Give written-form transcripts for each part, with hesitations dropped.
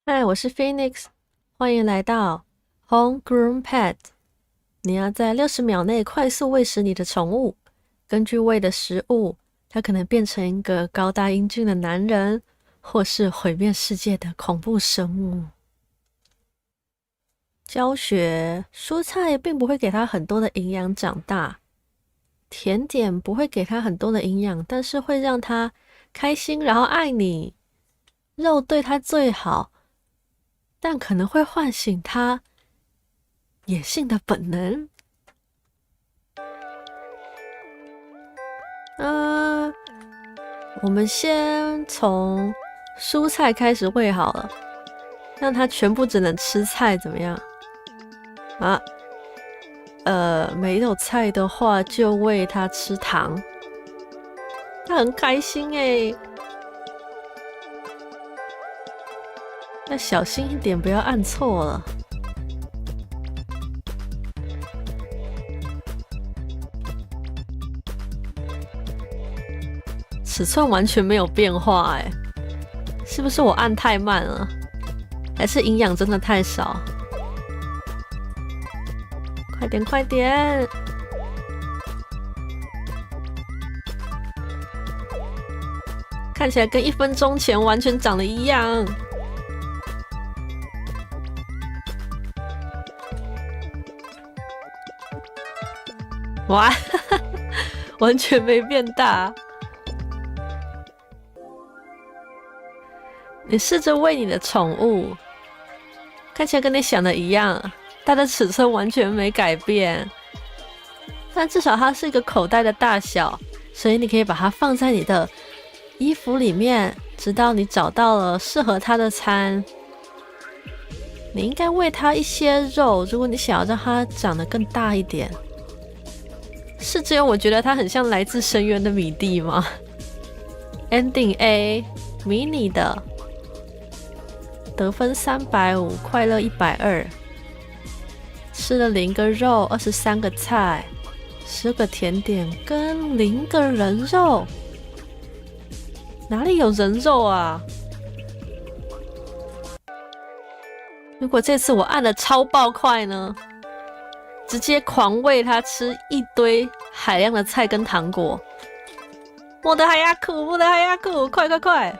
嗨，我是 Phoenix，欢迎来到 Homegrown Pet。你要在60秒内快速喂食你的宠物。根据喂的食物，它可能变成一个高大英俊的男人，或是毁灭世界的恐怖生物。教学：蔬菜并不会给它很多的营养长大，甜点不会给它很多的营养，但是会让它开心，然后爱你。肉对它最好。但可能会唤醒他野性的本能。我们先从蔬菜开始喂好了，让他全部只能吃菜，怎么样？啊？没有菜的话就喂他吃糖，他很开心诶。要小心一点，不要按错了。尺寸完全没有变化欸，是不是我按太慢了？还是营养真的太少？快点快点！看起来跟1分钟前完全长得一样。哇，完全没变大。你试着喂你的宠物，看起来跟你想的一样，它的尺寸完全没改变，但至少它是一个口袋的大小，所以你可以把它放在你的衣服里面，直到你找到了适合它的餐。你应该喂它一些肉，如果你想要让它长得更大一点。是只有我觉得它很像来自深渊的米蒂吗？Ending A， 迷你的，得分350，快乐120，吃了0个肉，23个菜，10个甜点跟0个人肉。哪里有人肉啊？如果这次我按的超爆快呢？直接狂喂它吃一堆海量的菜跟糖果。莫德海亚库，莫德海亚库，快快快！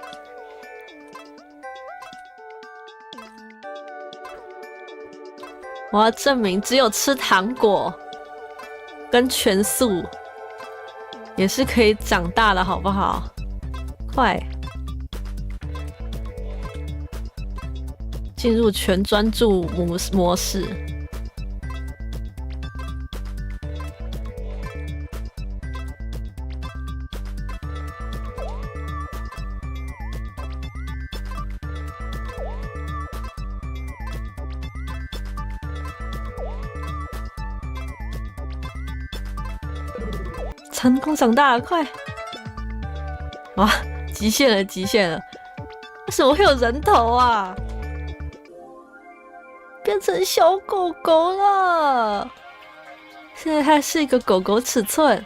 我要证明，只有吃糖果跟全素也是可以长大的，好不好？快！进入全专注模式。成功长大了，快！哇，极限了，极限了！为什么会有人头啊？变成小狗狗了！现在它是一个狗狗尺寸，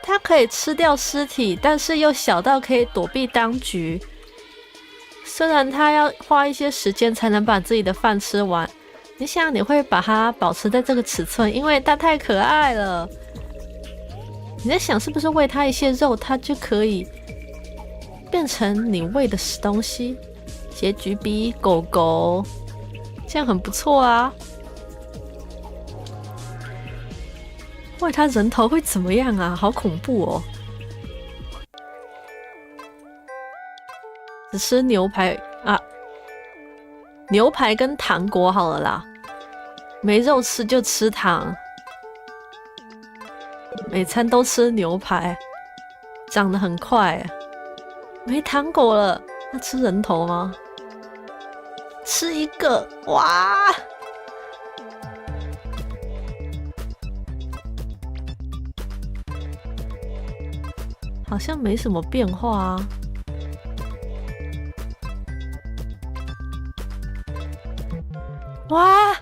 它可以吃掉尸体，但是又小到可以躲避当局。虽然它要花一些时间才能把自己的饭吃完，你想你会把它保持在这个尺寸，因为它太可爱了。你在想是不是喂它一些肉，它就可以变成你喂的东西？结局比狗狗，这样很不错啊。喂它人头会怎么样啊？好恐怖哦！只吃牛排啊，牛排跟糖果好了啦，没肉吃就吃糖。每餐都吃牛排，长得很快。没糖果了，那吃人头吗？吃一个，哇！好像没什么变化啊。哇！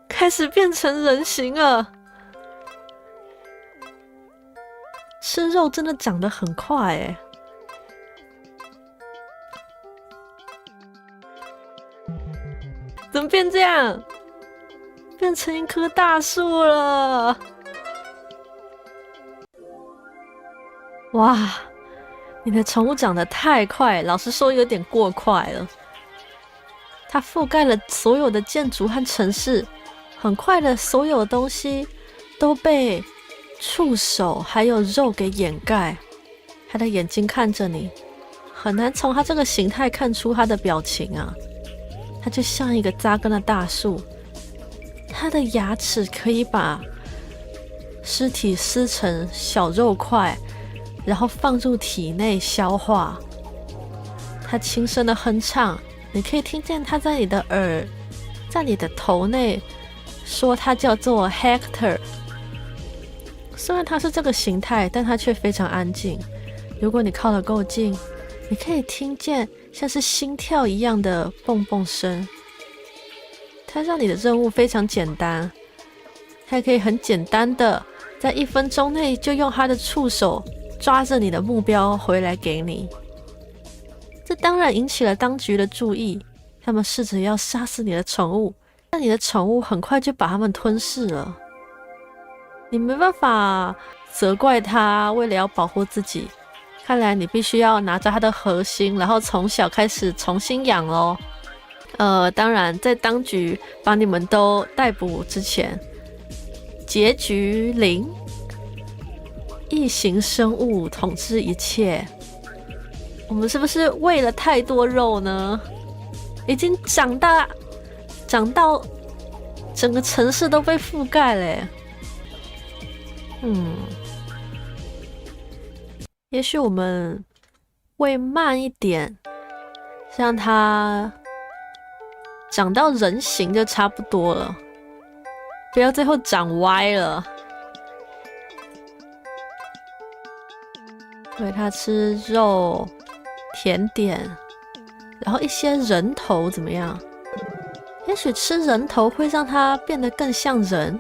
开始变成人形了。吃肉真的长得很快诶。怎么变这样？变成一棵大树了！哇，你的宠物长得太快，老实说有点过快了。它覆盖了所有的建筑和城市，很快的，所有东西都被触手还有肉给掩盖。它的眼睛看着你，很难从它这个形态看出它的表情啊。它就像一个扎根的大树，它的牙齿可以把尸体撕成小肉块，然后放入体内消化。它轻声的哼唱，你可以听见它在你的在你的头内说它叫做 Hector。 虽然它是这个形态，但它却非常安静。如果你靠得够近，你可以听见像是心跳一样的蹦蹦声。它让你的任务非常简单，它可以很简单的在1分钟内就用它的触手抓着你的目标回来给你。这当然引起了当局的注意，他们试着要杀死你的宠物，但你的宠物很快就把它们吞噬了。你没办法责怪它，为了要保护自己，看来你必须要拿着它的核心，然后从小开始重新养咯。当然在当局把你们都逮捕之前，结局0，异形生物统治一切。我们是不是喂了太多肉呢？已经长到整个城市都被覆盖了。也许我们喂慢一点，让它长到人形就差不多了，不要最后长歪了。喂它吃肉、甜点，然后一些人头怎么样？也许吃人头会让它变得更像人。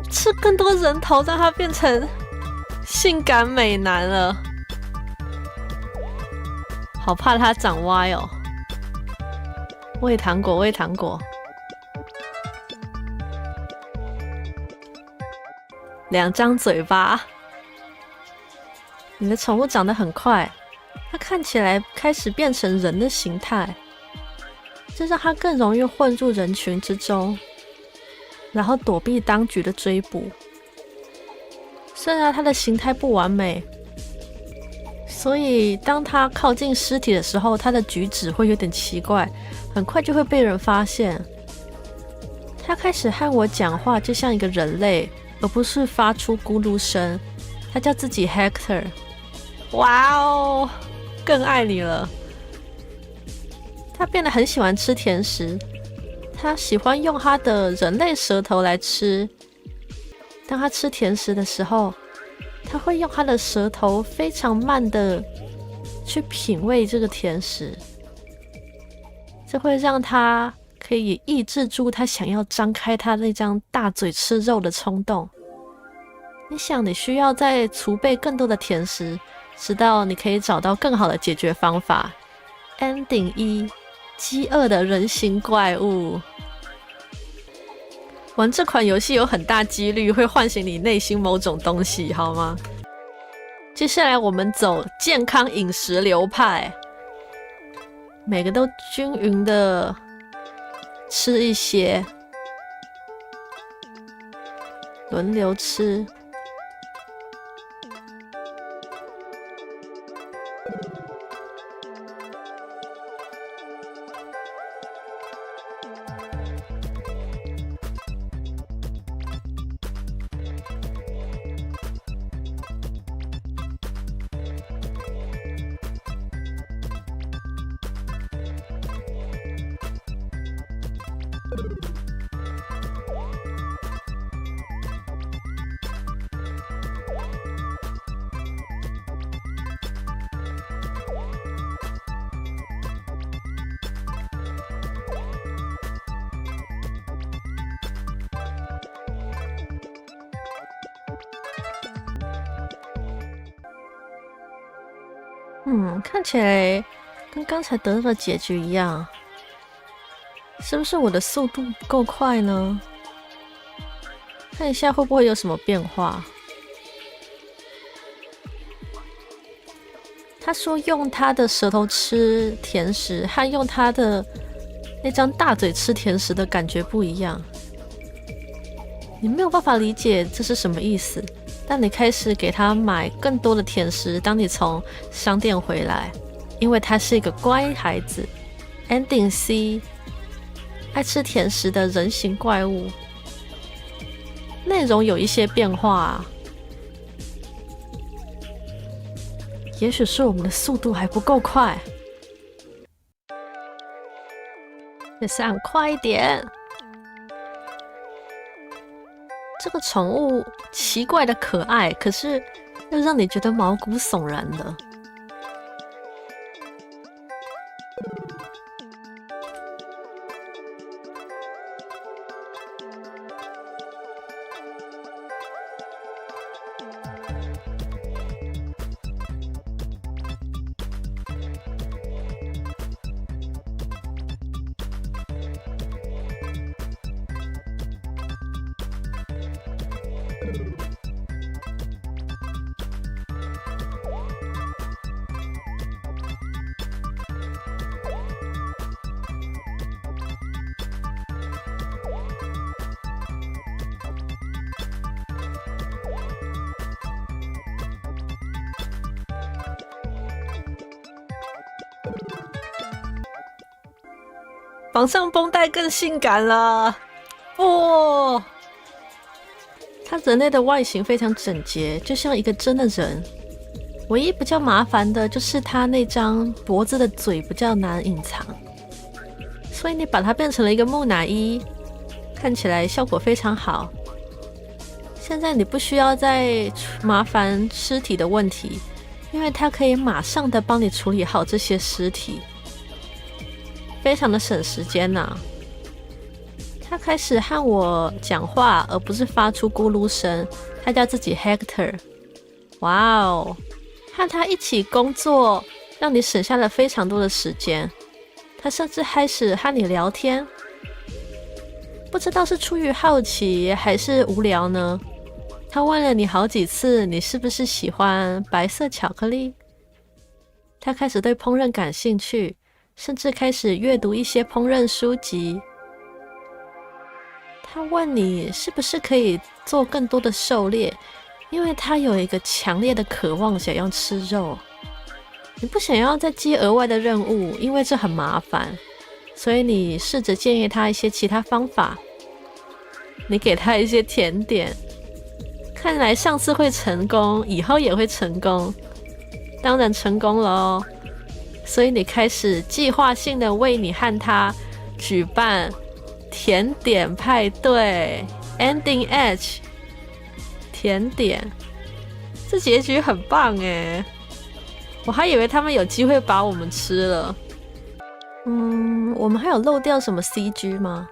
吃更多人头，让它变成性感美男了。好怕它长歪哦。喂糖果，喂糖果。2张嘴巴。你的宠物长得很快，它看起来开始变成人的形态，这让它更容易混入人群之中，然后躲避当局的追捕。虽然它的形态不完美，所以当它靠近尸体的时候，它的举止会有点奇怪，很快就会被人发现。它开始和我讲话，就像一个人类，而不是发出咕噜声。它叫自己 Hector。 哇哦，更爱你了。它变得很喜欢吃甜食，它喜欢用它的人类舌头来吃。当它吃甜食的时候，它会用它的舌头非常慢的去品味这个甜食，这会让它可以抑制住它想要张开它那张大嘴吃肉的冲动。你想，你需要再储备更多的甜食，直到你可以找到更好的解决方法。Ending 1：饥饿的人形怪物。玩这款游戏有很大几率会唤醒你内心某种东西，好吗？接下来我们走健康饮食流派，每个都均匀的吃一些，轮流吃。看起来跟刚才得到的结局一样，是不是我的速度不够快呢？看一下会不会有什么变化。他说用他的舌头吃甜食和用他的那张大嘴吃甜食的感觉不一样。你没有办法理解这是什么意思，但你开始给他买更多的甜食，当你从商店回来，因为他是一个乖孩子。Ending C， 爱吃甜食的人形怪物。内容有一些变化也许是我们的速度还不够快，也是按快一点。这个宠物奇怪的可爱，可是又让你觉得毛骨悚然的。绑上绷带更性感了，它人类的外形非常整洁，就像一个真的人。唯一比较麻烦的就是它那张脖子的嘴比较难隐藏，所以你把它变成了一个木乃伊，看起来效果非常好。现在你不需要再麻烦尸体的问题，因为它可以马上的帮你处理好这些尸体。非常的省时间啊。他开始和我讲话，而不是发出咕噜声。他叫自己 Hector。哇哦，和他一起工作，让你省下了非常多的时间。他甚至开始和你聊天，不知道是出于好奇还是无聊呢。他问了你好几次，你是不是喜欢白色巧克力？他开始对烹饪感兴趣。甚至开始阅读一些烹饪书籍。他问你是不是可以做更多的狩猎，因为他有一个强烈的渴望想要吃肉。你不想要再接额外的任务，因为这很麻烦，所以你试着建议他一些其他方法。你给他一些甜点，看来上次会成功，以后也会成功。当然成功了哦。所以你开始计划性的为你和他举办甜点派对 Ending H 甜点，这结局很棒耶，我还以为他们有机会把我们吃了。我们还有漏掉什么 CG 吗？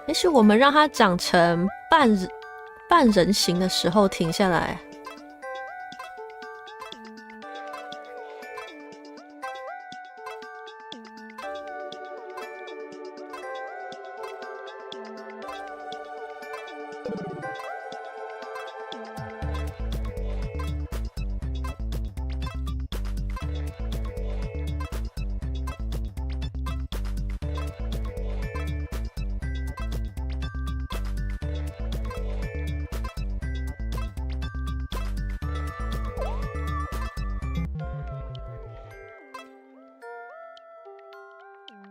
也许我们让它长成半人形的时候停下来。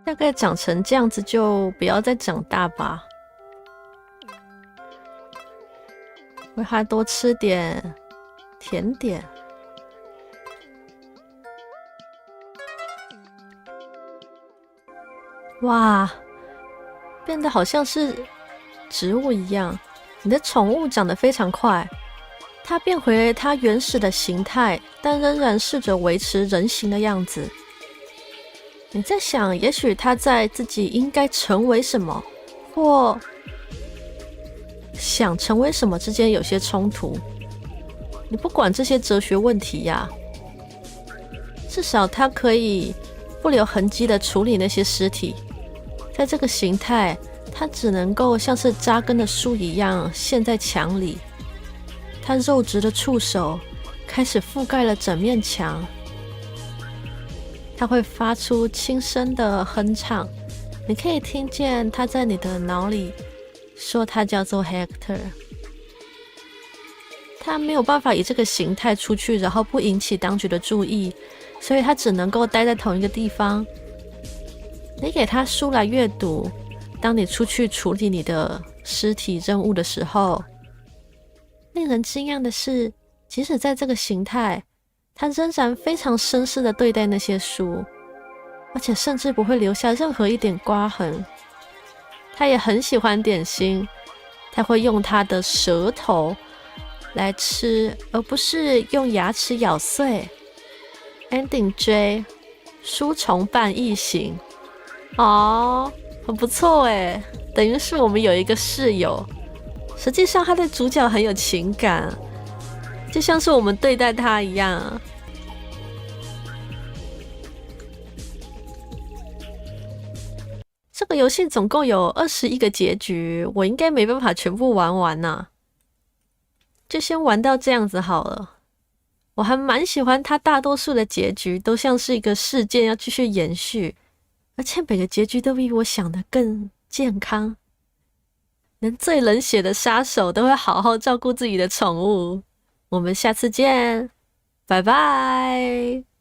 大概长成这样子就不要再长大吧，为它多吃点甜点。哇，变得好像是植物一样。你的宠物长得非常快，它变回了它原始的形态，但仍然试着维持人形的样子。你在想，也许他在自己应该成为什么，或想成为什么之间有些冲突。你不管这些哲学问题呀，至少它可以不留痕迹的处理那些尸体。在这个形态，它只能够像是扎根的树一样陷在墙里，它肉质的触手开始覆盖了整面墙。它会发出轻声的哼唱，你可以听见它在你的脑里说它叫做 Hector。 它没有办法以这个形态出去，然后不引起当局的注意，所以它只能够待在同一个地方。你给它书来阅读，当你出去处理你的尸体任务的时候，令人惊讶的是，即使在这个形态，它仍然非常绅士的对待那些书，而且甚至不会留下任何一点刮痕。它也很喜欢点心，它会用它的舌头来吃，而不是用牙齿咬碎。Ending J， 书虫伴异形。哦，很不错耶，等于是我们有一个室友。实际上他对主角很有情感，就像是我们对待他一样。这个游戏总共有21个结局，我应该没办法全部玩完啊，就先玩到这样子好了。我还蛮喜欢它大多数的结局都像是一个事件要继续延续，而且每个结局都比我想的更健康，连最冷血的杀手都会好好照顾自己的宠物。我们下次见，拜拜。